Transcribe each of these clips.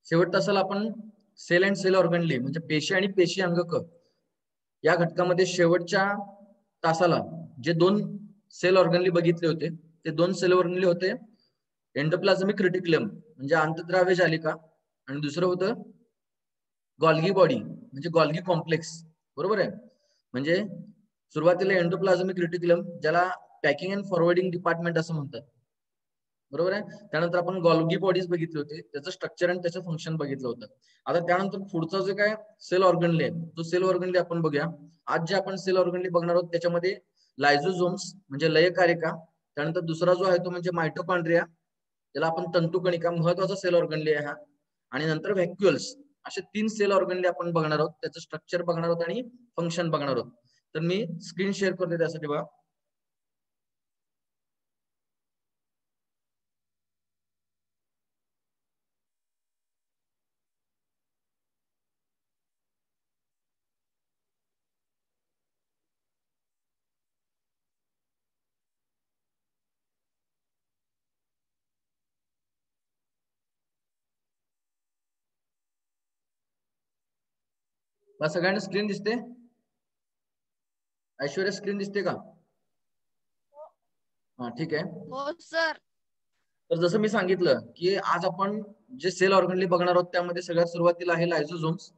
शेवट तासाला आपण सेल अँड सेल ऑर्गनली म्हणजे पेशी आणि पेशी अंगक या घटकामध्ये शेवटच्या तासाला जे 2 सेल ऑर्गनली बघितले होते ते 2 सेल ऑर्गनली होते एंडोप्लाझमिक रेटिक्युलम म्हणजे अंतद्राव्य जालिका आणि दुसरं होतं गॉल्गी बॉडी म्हणजे गॉल्गी कॉम्प्लेक्स, बरोबर आहे. म्हणजे सुरुवातीला एंडोप्लाझमिक रेटिक्युलम ज्याला पॅकिंग अँड फॉरवर्डिंग डिपार्टमेंट असं म्हणतात, बरोबर आहे. त्यानंतर आपण गॉल्गी बॉडीज बघितले होते, त्याचं स्ट्रक्चर आणि त्याचं फंक्शन बघितलं होतं. आता त्यानंतर पुढचं जे काय सेल ऑर्गनली आहे तो सेल ऑर्गनली आपण बघूया. आज जे आपण सेल ऑर्गनली बघणार आहोत त्याच्यामध्ये लायझोझोम्स म्हणजे लयकारिका, त्यानंतर दुसरा जो आहे तो म्हणजे मायटोकॉन्ड्रिया ज्याला आपण तंतुकणिका महत्वाचा सेल ऑर्गनली आहे हा, आणि नंतर व्हॅक्युअल्स असे 3 सेल ऑर्गनली आपण बघणार आहोत, त्याचं स्ट्रक्चर बघणार आहोत आणि फंक्शन बघणार आहोत. तर मी स्क्रीन शेअर करते त्यासाठी बघा. सगळ्यांना स्क्रीन दिसते? ऐश्वर्या स्क्रीन दिसते का? हा ठीक आहे. हो सर. तर जसं मी सांगितलं की आज आपण जे सेल ऑर्गनली बघणार आहोत त्यामध्ये सगळ्यात सुरुवातीला आहे लायझोझोम्स,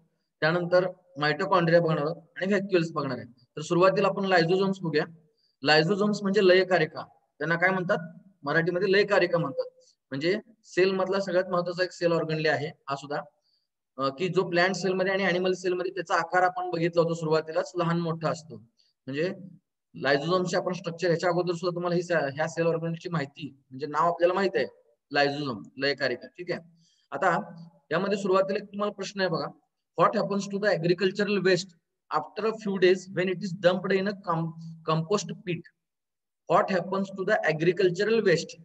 त्यानंतर मायटोकॉन्ड्रिया बघणार आहोत आणि व्हॅक्युअल्स बघणार आहे. तर सुरुवातीला आपण लायझोझोम्स बघूया. लायझोझोम्स म्हणजे लयकारिका, त्यांना काय म्हणतात मराठीमध्ये लयकारिका म्हणतात. म्हणजे सेल मधला सगळ्यात महत्वाचा एक सेल ऑर्गनली आहे हा सुद्धा, की जो प्लांट सेलमध्ये आणि अॅनिमल सेलमध्ये त्याचा आकार आपण बघितला होता सुरुवातीलाच लहान मोठा असतो. म्हणजे लायझोझोमचे आपण स्ट्रक्चर ह्याच्या अगोदर सुद्धा तुम्हाला ही ह्या सेल ऑर्गनची माहिती म्हणजे नाव आपल्याला माहित आहे लायझोझोम लयकारिका, ठीक आहे. आता यामध्ये सुरुवातीला तुम्हाला प्रश्न आहे बघा, what happens to the agricultural waste after a few days when it is dumped in a compost pit. What happens to the agricultural waste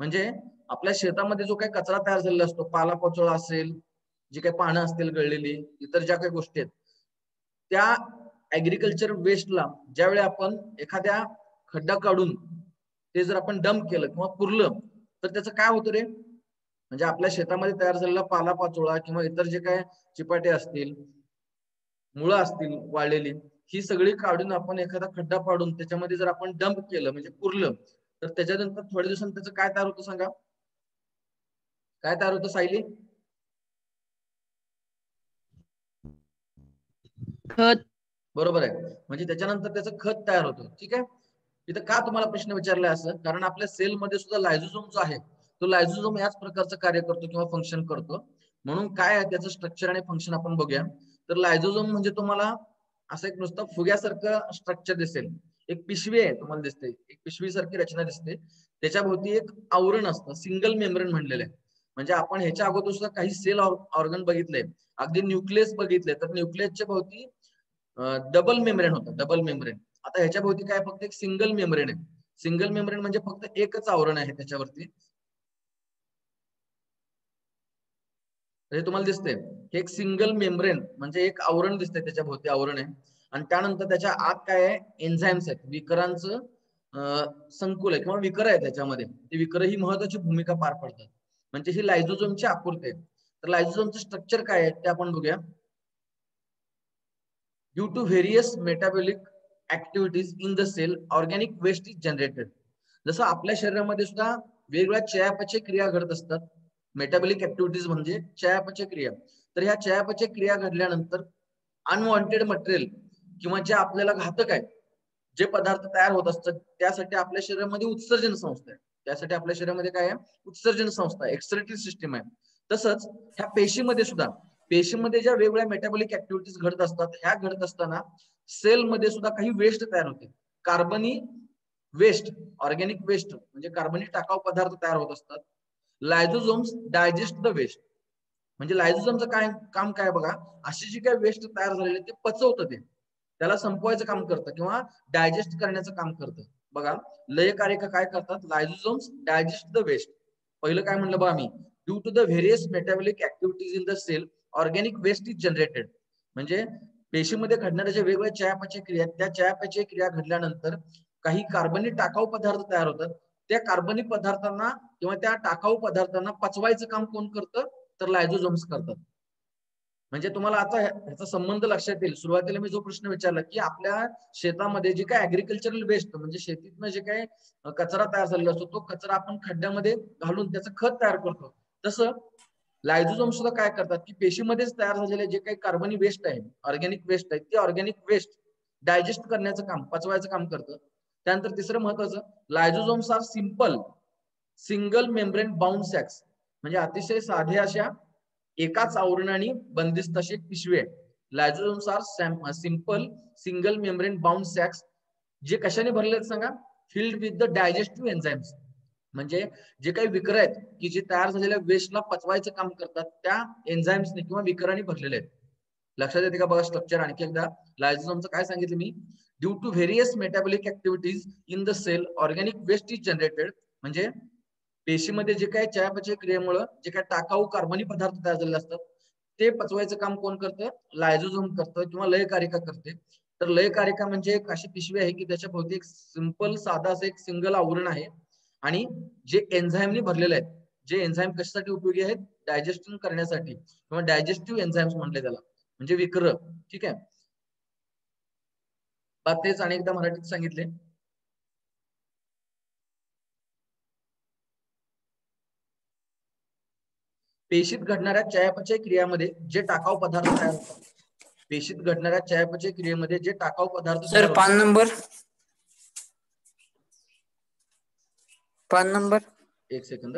म्हणजे आपल्या शेतामध्ये जो काही कचरा तयार झालेला असतो, पालापाचोळा असेल, जी काही पानं असतील गळलेली, इतर ज्या काही गोष्टी आहेत, त्या ऍग्रिकल्चर वेस्टला ज्यावेळी आपण एखाद्या खड्डा काढून ते जर आपण डंप केलं किंवा पुरलं तर त्याचं काय होतं रे, म्हणजे आपल्या शेतामध्ये तयार झालेला पालापाचोळा किंवा इतर जे काय चिपाटे असतील, मुळं असतील वाळलेली, ही सगळी काढून आपण एखादा खड्डा पाडून त्याच्यामध्ये जर आपण डंप केलं म्हणजे पुरलं तर त्याच्यानंतर थोड्या दिवसांनी त्याचं काय तयार होतं सांगा, काय तयार होतं सायली? खत. बरोबर आहे. म्हणजे त्याच्यानंतर त्याचं खत तयार होतं, ठीक आहे. इथं का तुम्हाला प्रश्न विचारलाय असं, कारण आपल्या सेलमध्ये सुद्धा लायझोझोम जो आहे तो लायझोझोम याच प्रकारचं कार्य करतो किंवा फंक्शन करतो. म्हणून काय आहे त्याचं स्ट्रक्चर आणि फंक्शन आपण बघूया. तर लायझोझोम म्हणजे तुम्हाला असं एक नुसतं फुग्यासारखं स्ट्रक्चर दिसेल, एक पिशवी आहे तुम्हाला दिसते, एक पिशवी सारखी रचना दिसते, त्याच्या भोवती एक आवरण असतं, सिंगल मेम्ब्रेन म्हणलेलं आहे. म्हणजे आपण ह्याच्या अगोदर सुद्धा काही सेल ऑर्गन बघितले, अगदी न्यूक्लियस बघितले, तर न्यूक्लियसच्या भोवती डबल मेम्ब्रेन होतं, डबल मेम्ब्रेन. आता ह्याच्या भोवती काय फक्त एक सिंगल मेम्ब्रेन आहे. सिंगल मेम्ब्रेन म्हणजे फक्त एकच आवरण आहे त्याच्यावरती, हे तुम्हाला दिसते, एक सिंगल मेम्ब्रेन म्हणजे एक आवरण दिसतंय त्याच्या भोवती, आवरण आहे. आणि त्यानंतर त्याच्या आत काय आहे, एन्झाईम्स आहेत, विकरांचं संकुल आहे किंवा विकर आहे त्याच्यामध्ये, ते विकर ही महत्वाची भूमिका पार पडतात. म्हणजे ही लायझोझोमची आकृती आहे. तर लायझोझोमचं स्ट्रक्चर काय आहे ते आपण बघूया. Due to various metabolic activities in the cell, organic waste is generated. जसं आपल्या शरीरामध्ये सुद्धा वेगवेगळ्या चयापचय क्रिया घडत असतात, मेटाबॉलिक ऍक्टिव्हिटीज म्हणजे चयापचय क्रिया. तर ह्या चयापचय क्रिया घडल्यानंतर अनवॉन्टेड मटेरियल किंवा जे आपल्याला घातक आहे जे पदार्थ तयार होत असतात त्यासाठी आपल्या शरीरामध्ये उत्सर्जन संस्था आहे, त्यासाठी आपल्या शरीरामध्ये काय आहे, उत्सर्जन संस्था, एक्सक्रेटरी सिस्टीम आहे. तसंच ह्या पेशीमध्ये सुद्धा, पेशीमध्ये ज्या वेगवेगळ्या मेटाबॉलिक ऍक्टिव्हिटीज घडत असतात, ह्या घडत असताना सेलमध्ये सुद्धा काही वेस्ट तयार होते, कार्बनी वेस्ट, ऑर्गॅनिक वेस्ट म्हणजे कार्बनी टाकाऊ पदार्थ तयार होत असतात. लायझोझोम्स डायजेस्ट द वेस्ट, म्हणजे लायझोझोमचं काय काम काय बघा, अशी जी काही वेस्ट तयार झालेली ते पचवतं, ते त्याला संपवायचं काम करतं किंवा डायजेस्ट करण्याचं काम करतं. बघा लयकारिका काय करतात, लायझोझोम्स डायजेस्ट द वेस्ट. पहिलं काय म्हणलं बघा मी, due to the various metabolic activities in the cell organic waste is generated. म्हणजे पेशीमध्ये घडणाऱ्या ज्या वेगवेगळ्या चयापचय क्रिया, त्या चयापचय क्रिया घडल्यानंतर काही कार्बनी टाकाऊ पदार्थ तयार होतात. त्या कार्बनी पदार्थांना किंवा त्या टाकाऊ पदार्थांना पचवायचं काम कोण करतं, तर लायझोझोम्स करतात. म्हणजे तुम्हाला आता ह्याचा संबंध लक्षात येईल. सुरुवातीला मी जो प्रश्न विचारला की आपल्या शेतामध्ये जे काय ऍग्रिकल्चरल वेस्ट म्हणजे शेतीतनं जे काय कचरा तयार झालेला असतो तो कचरा आपण खड्ड्यामध्ये घालून त्याचं खत तयार करतो. तसं लायझोझोम सुद्धा काय करतात की पेशीमध्येच तयार झालेले जे काही कार्बनी वेस्ट आहे, ऑर्गॅनिक वेस्ट आहे, ते ऑर्गॅनिक वेस्ट डायजेस्ट करण्याचं काम, पचवायचं काम करतं. त्यानंतर तिसरं महत्वाचं, lysosomes are simple single membrane bound sacs, म्हणजे अतिशय साध्या अशा एकाच आवरणाने बंदिस्त असे पिशवी आहे. Lysosomes are simple single membrane bound sacs, जे कशाने भरलेले आहेत सांगा, filled with the digestive enzymes, म्हणजे जे काही विकर आहेत की जे तयार झालेल्या वेस्टला पचवायचं काम करतात त्या एन्झाइम्सने किंवा विकरांनी भरलेले आहेत. लक्षात येते का बघा स्ट्रक्चर आणखी एकदा. लायझोझोमचं काय सांगितलं मी, due to various metabolic activities in the cell organic waste is generated, म्हणजे पेशीमध्ये जे काही चयापचय क्रियेमुळे जे काही टाकाऊ कार्बनी पदार्थ तयार झालेले असतात ते पचवायचं काम कोण करतं, लायझोझोम करतं किंवा लयकारिका करते. तर लयकारिका म्हणजे एक अशी पिशवी आहे की त्याच्या भोवती एक सिंपल साधा असं एक सिंगल आवरण आहे आणि जे एन्झाईमनी भरलेले आहेत, जे एन्झाईम कशासाठी उपयोगी आहेत, डायजेस्टिंग करण्यासाठी किंवा डायजेस्टिव्ह एन्झाईम्स म्हटले त्याला, म्हणजे विकर. ठीक आहे, तेच अनेकदा मराठीत सांगितले. पेशीत घडणाऱ्या चयापचय क्रियामध्ये जे टाकाऊ पदार्थ तयार होतात, पेशीत घडणाऱ्या चयापचय क्रियेमध्ये जे टाकाऊ पदार्थ तयार सर पान होतात. नंबर एक सेकंद.